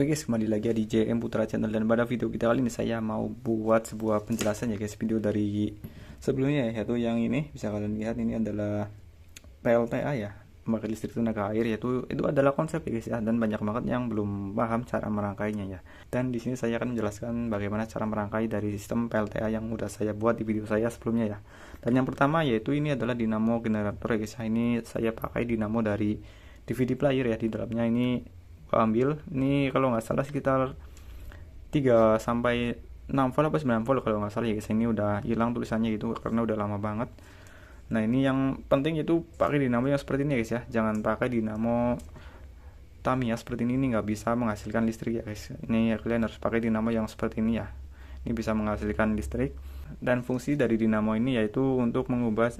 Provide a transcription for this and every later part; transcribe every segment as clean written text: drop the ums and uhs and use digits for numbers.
Oke guys, kembali lagi di JM Putra Channel, dan pada video kita kali ini saya mau buat sebuah penjelasan ya guys, video dari sebelumnya ya, yaitu yang ini bisa kalian lihat, ini adalah PLTA ya, pembangkit listrik tenaga air, yaitu itu adalah konsep ya guys ya, dan banyak banget yang belum paham cara merangkainya ya. Dan di sini saya akan menjelaskan bagaimana cara merangkai dari sistem PLTA yang udah saya buat di video saya sebelumnya ya. Dan yang pertama yaitu ini adalah dinamo generator ya guys ya. Ini saya pakai dinamo dari DVD player ya, di dalamnya ini ambil ini kalau nggak salah sekitar 3 sampai 6 volt apa 9 volt kalau nggak salah ya guys. Ini udah hilang tulisannya gitu karena udah lama banget. Nah, ini yang penting itu pakai dinamo yang seperti ini ya guys ya. Jangan pakai dinamo Tamiya seperti ini nggak bisa menghasilkan listrik ya guys. Ini ya, kalian harus pakai dinamo yang seperti ini ya. Ini bisa menghasilkan listrik. Dan fungsi dari dinamo ini yaitu untuk mengubah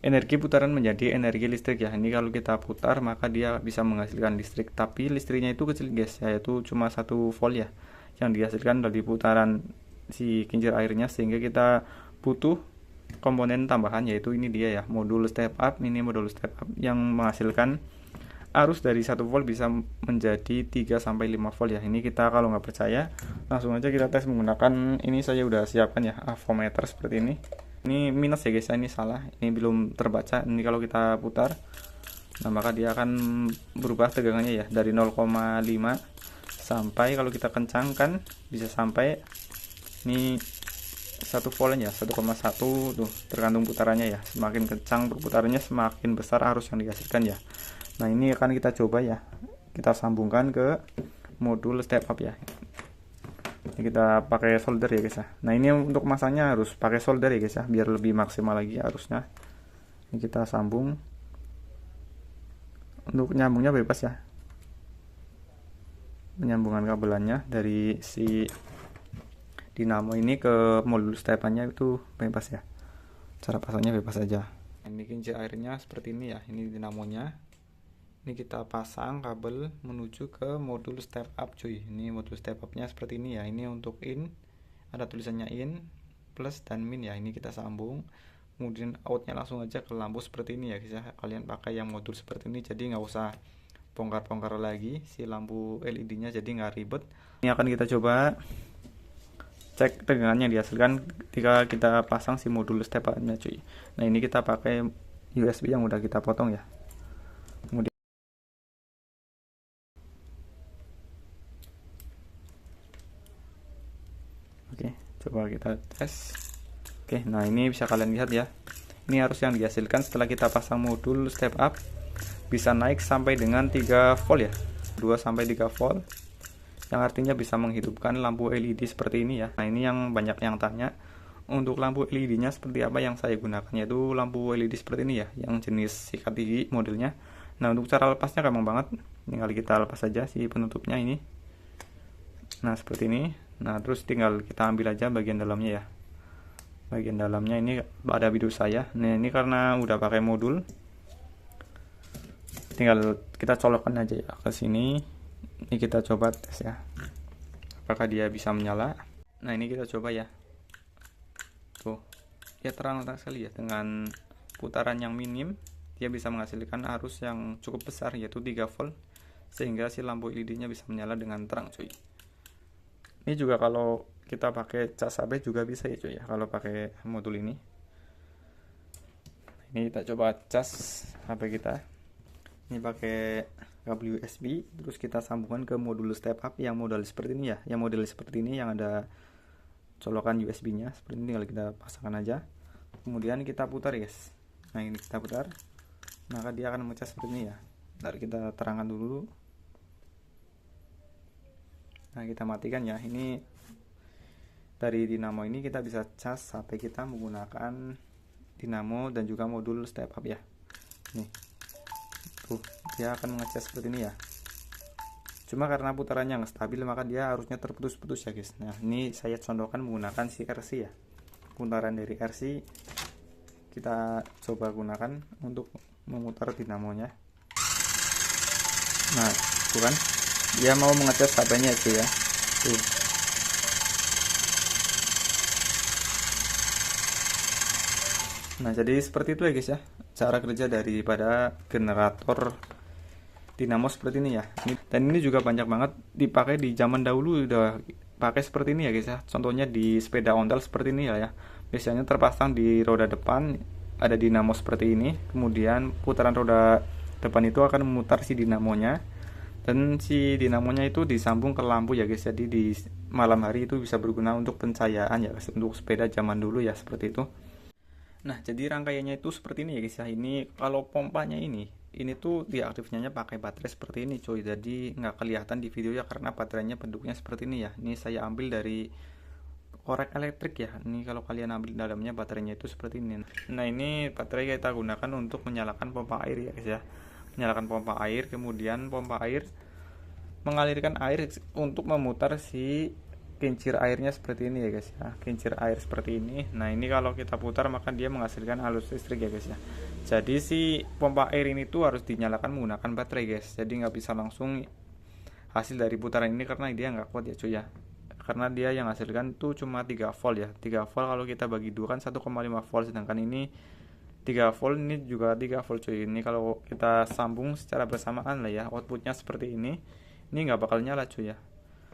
energi putaran menjadi energi listrik ya. Ini kalau kita putar maka dia bisa menghasilkan listrik, tapi listriknya itu kecil guys, yaitu cuma 1 volt ya yang dihasilkan dari putaran si kincir airnya, sehingga kita butuh komponen tambahan, yaitu ini dia ya, modul step up. Ini modul step up yang menghasilkan arus dari 1 volt bisa menjadi 3 sampai 5 volt ya. Ini kita kalau nggak percaya langsung aja kita tes menggunakan ini, saya udah siapkan ya avometer seperti ini minus ya guys, ini salah, ini belum terbaca. Ini kalau kita putar, nah maka dia akan berubah tegangannya ya, dari 0,5 sampai kalau kita kencangkan bisa sampai ini 1 volt ya, 1,1 tuh, tergantung putarannya ya. Semakin kencang berputarnya semakin besar arus yang dihasilkan ya. Nah, ini akan kita coba ya, kita sambungkan ke modul step up ya. Ini kita pakai solder ya guys ya. Nah, ini untuk masangnya harus pakai solder ya guys ya, biar lebih maksimal lagi arusnya. Ini kita sambung. Untuk nyambungnya bebas ya, penyambungan kabelannya dari si dinamo ini ke modul stepannya itu bebas ya, cara pasangnya bebas aja. Ini kincir airnya seperti ini ya, ini dinamonya. Ini kita pasang kabel menuju ke modul step up cuy. Ini modul step upnya seperti ini ya. Ini untuk in, ada tulisannya in, plus dan min ya. Ini kita sambung, kemudian outnya langsung aja ke lampu seperti ini ya guys ya. Kalian pakai yang modul seperti ini, jadi nggak usah bongkar-bongkar lagi si lampu LED nya, jadi nggak ribet. Ini akan kita coba cek tegangan yang dihasilkan ketika kita pasang si modul step up nya cuy. Nah, ini kita pakai USB yang udah kita potong ya. Kemudian oke, coba kita tes. Oke, nah ini bisa kalian lihat ya. Ini arus yang dihasilkan setelah kita pasang modul step up bisa naik sampai dengan 3 volt ya. 2 sampai 3 volt. Yang artinya bisa menghidupkan lampu LED seperti ini ya. Nah, ini yang banyak yang tanya, untuk lampu LED-nya seperti apa yang saya gunakan, yaitu lampu LED seperti ini ya, yang jenis sikat gigi modelnya. Nah, untuk cara lepasnya gampang banget. Tinggal kita lepas saja si penutupnya ini. Nah, seperti ini. Nah, terus tinggal kita ambil aja bagian dalamnya ya. Bagian dalamnya ini ada video saya. Nah, ini karena udah pakai modul, tinggal kita colokkan aja ya ke sini. Ini kita coba tes ya, apakah dia bisa menyala. Nah, ini kita coba ya. Tuh, ya terang sekali ya, dengan putaran yang minim dia bisa menghasilkan arus yang cukup besar, yaitu 3 volt, sehingga si lampu LED-nya bisa menyala dengan terang cuy. Ini juga kalau kita pakai cas HP juga bisa ya cuy ya, kalau pakai modul ini. Ini kita coba cas HP kita. Ini pakai kabel USB, terus kita sambungkan ke modul step up yang model seperti ini ya, yang model seperti ini yang ada colokan USB-nya seperti ini. Tinggal kita pasangkan aja, kemudian kita putar guys. Nah, ini kita putar, maka dia akan memecah seperti ini ya. Ntar kita terangkan dulu. Nah, kita matikan ya. Ini dari dinamo ini kita bisa cas sampai kita menggunakan dinamo dan juga modul step up ya. Nih, tuh dia akan mengecas seperti ini ya. Cuma karena putarannya nggak stabil maka dia harusnya terputus-putus ya guys. Nah, ini saya contohkan menggunakan si RC ya. Putaran dari RC kita coba gunakan untuk memutar dinamonya. Nah, tuh kan, dia mau mengecas HP-nya itu ya. Tuh. Nah, jadi seperti itu ya guys ya, cara kerja daripada generator dinamo seperti ini ya. Dan ini juga banyak banget dipakai di zaman dahulu, udah pakai seperti ini ya guys ya. Contohnya di sepeda ontel seperti ini ya. Biasanya terpasang di roda depan ada dinamo seperti ini. Kemudian putaran roda depan itu akan memutar si dinamonya, dan si dinamonya itu disambung ke lampu ya guys. Jadi di malam hari itu bisa berguna untuk pencahayaan ya guys, untuk sepeda zaman dulu ya, seperti itu. Nah, jadi rangkaiannya itu seperti ini ya guys ya. Ini kalau pompanya ini tuh diaktifnya pakai baterai seperti ini cuy. Jadi nggak kelihatan di video ya karena baterainya bentuknya seperti ini ya. Ini saya ambil dari korek elektrik ya. Ini kalau kalian ambil dalamnya baterainya itu seperti ini. Nah, ini baterai kita gunakan untuk menyalakan pompa air ya guys ya. Menyalakan pompa air, kemudian pompa air mengalirkan air untuk memutar si kincir airnya seperti ini ya guys ya. Kincir air seperti ini. Nah, ini kalau kita putar maka dia menghasilkan arus listrik ya guys ya. Jadi si pompa air ini tuh harus dinyalakan menggunakan baterai guys. Jadi nggak bisa langsung hasil dari putaran ini karena dia nggak kuat ya cuy ya. Karena dia yang hasilkan tuh cuma 3 volt ya. 3 volt kalau kita bagi dua kan 1,5 volt, sedangkan ini 3 volt, ini juga 3 volt cuy. Ini kalau kita sambung secara bersamaan lah ya, outputnya seperti ini nggak bakal nyala cuy ya.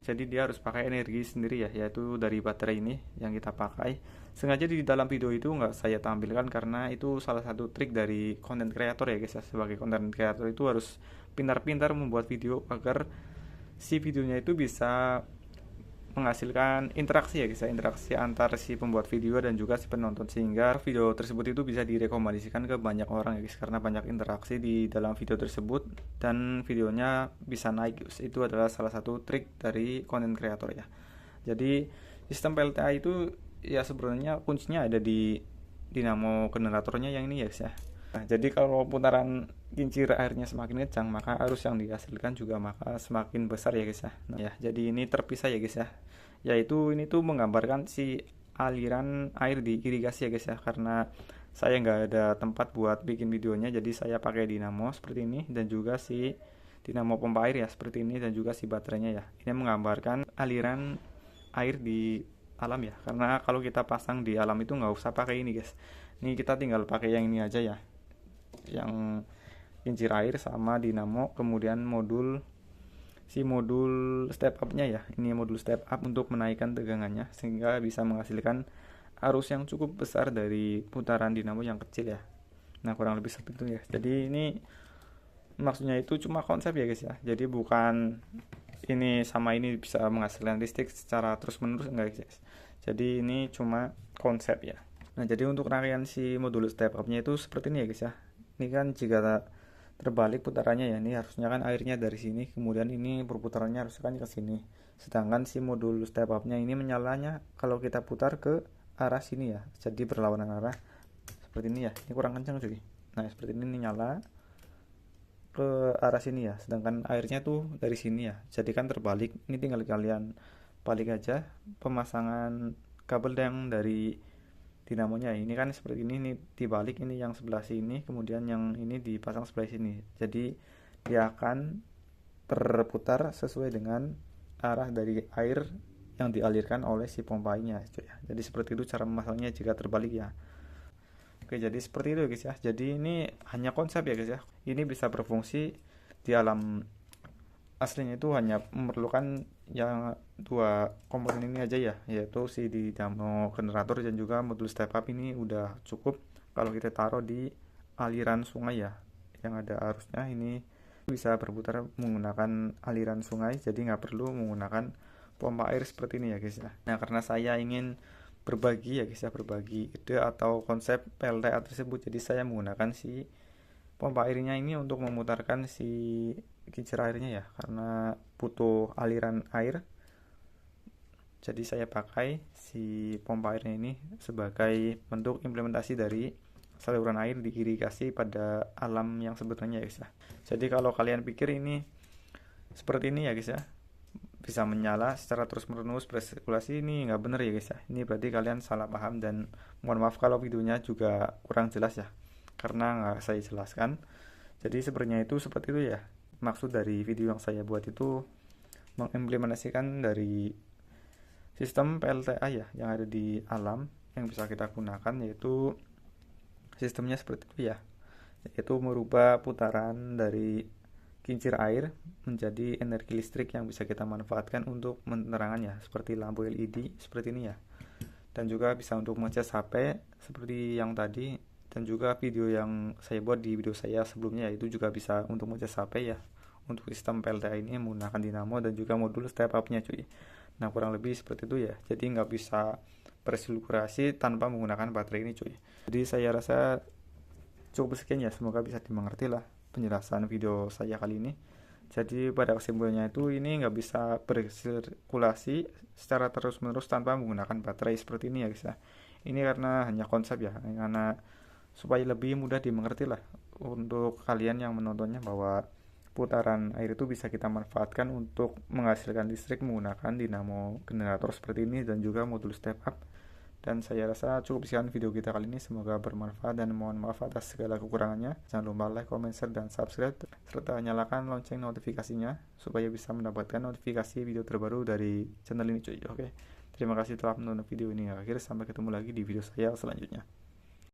Jadi dia harus pakai energi sendiri ya, yaitu dari baterai ini yang kita pakai. Sengaja di dalam video itu nggak saya tampilkan karena itu salah satu trik dari content creator ya guys ya. Sebagai content creator itu harus pintar-pintar membuat video agar si videonya itu bisa menghasilkan interaksi ya guys ya, interaksi antar si pembuat video dan juga si penonton, sehingga video tersebut itu bisa direkomendasikan ke banyak orang ya guys, karena banyak interaksi di dalam video tersebut dan videonya bisa naik guys. Itu adalah salah satu trik dari content creator ya. Jadi sistem PLTA itu ya sebenarnya kuncinya ada di dinamo generatornya yang ini ya guys ya. Nah, jadi kalau putaran kincir airnya semakin kencang, maka arus yang dihasilkan juga maka semakin besar ya guys ya. Nah, ya, jadi ini terpisah ya guys ya. Yaitu ini tuh menggambarkan si aliran air di irigasi ya guys ya. Karena saya nggak ada tempat buat bikin videonya, jadi saya pakai dinamo seperti ini dan juga si dinamo pompa air ya seperti ini, dan juga si baterainya ya. Ini menggambarkan aliran air di alam ya. Karena kalau kita pasang di alam itu nggak usah pakai ini guys. Ini kita tinggal pakai yang ini aja ya, yang kincir air sama dinamo, kemudian modul step up nya ya. Ini modul step up untuk menaikkan tegangannya sehingga bisa menghasilkan arus yang cukup besar dari putaran dinamo yang kecil ya. Nah, kurang lebih seperti itu ya. Jadi ini maksudnya itu cuma konsep ya guys ya. Jadi bukan ini sama ini bisa menghasilkan listrik secara terus menerus, enggak guys. Jadi ini cuma konsep ya. Nah, jadi untuk rangkaian si modul step up nya itu seperti ini ya guys ya. Ini kan jika terbalik putarannya ya, ini harusnya kan airnya dari sini, kemudian ini perputarannya harusnya kan ke sini. Sedangkan si modul step up nya ini menyalanya kalau kita putar ke arah sini ya. Jadi berlawanan arah seperti ini ya. Ini kurang kencang cuy. Nah, seperti ini nyala ke arah sini ya, sedangkan airnya tuh dari sini ya. Jadi kan terbalik. Ini tinggal kalian balik aja pemasangan kabel yang dari dinamonya. Ini kan seperti ini dibalik, ini yang sebelah sini, kemudian yang ini dipasang sebelah sini. Jadi dia akan terputar sesuai dengan arah dari air yang dialirkan oleh si pompanya. Jadi seperti itu cara memasangnya jika terbalik ya. Oke, jadi seperti itu guys ya. Jadi ini hanya konsep ya guys ya. Ini bisa berfungsi di alam aslinya itu hanya memerlukan yang dua komponen ini aja ya, yaitu si dinamo generator dan juga modul step up. Ini udah cukup kalau kita taruh di aliran sungai ya, yang ada arusnya. Ini bisa berputar menggunakan aliran sungai, jadi nggak perlu menggunakan pompa air seperti ini ya guys ya. Nah, karena saya ingin berbagi ya guys ya, berbagi ide atau konsep PLTA tersebut, jadi saya menggunakan si pompa airnya ini untuk memutarkan si kincir airnya ya, karena butuh aliran air. Jadi saya pakai si pompa airnya ini sebagai bentuk implementasi dari saluran air di irigasi pada alam yang sebenarnya ya guys ya. Jadi kalau kalian pikir ini seperti ini ya guys ya, bisa menyala secara terus menerus bersirkulasi, ini nggak bener ya guys ya. Ini berarti kalian salah paham, dan mohon maaf kalau videonya juga kurang jelas ya, karena nggak saya jelaskan. Jadi sebenarnya itu seperti itu ya. Maksud dari video yang saya buat itu mengimplementasikan dari sistem PLTA ya yang ada di alam yang bisa kita gunakan, yaitu sistemnya seperti itu ya, yaitu merubah putaran dari kincir air menjadi energi listrik yang bisa kita manfaatkan untuk penerangannya, seperti lampu LED seperti ini ya. Dan juga bisa untuk mengecas HP seperti yang tadi, dan juga video yang saya buat di video saya sebelumnya, itu juga bisa untuk mengecas HP ya. Untuk sistem PLTA ini menggunakan dinamo dan juga modul step up nya cuy. Nah kurang lebih seperti itu ya, jadi nggak bisa bersirkulasi tanpa menggunakan baterai ini cuy. Jadi saya rasa cukup sekian ya, semoga bisa dimengerti lah penjelasan video saya kali ini. Jadi pada kesimpulannya itu ini nggak bisa bersirkulasi secara terus-menerus tanpa menggunakan baterai seperti ini ya guys ya. Ini karena hanya konsep ya, karena supaya lebih mudah dimengerti lah untuk kalian yang menontonnya, bahwa putaran air itu bisa kita manfaatkan untuk menghasilkan listrik menggunakan dinamo generator seperti ini dan juga modul step up. Dan saya rasa cukup sekian video kita kali ini, semoga bermanfaat dan mohon maaf atas segala kekurangannya. Jangan lupa like, comment, share, dan subscribe, serta nyalakan lonceng notifikasinya supaya bisa mendapatkan notifikasi video terbaru dari channel ini cuy. Oke, terima kasih telah menonton video ini akhir, sampai ketemu lagi di video saya selanjutnya.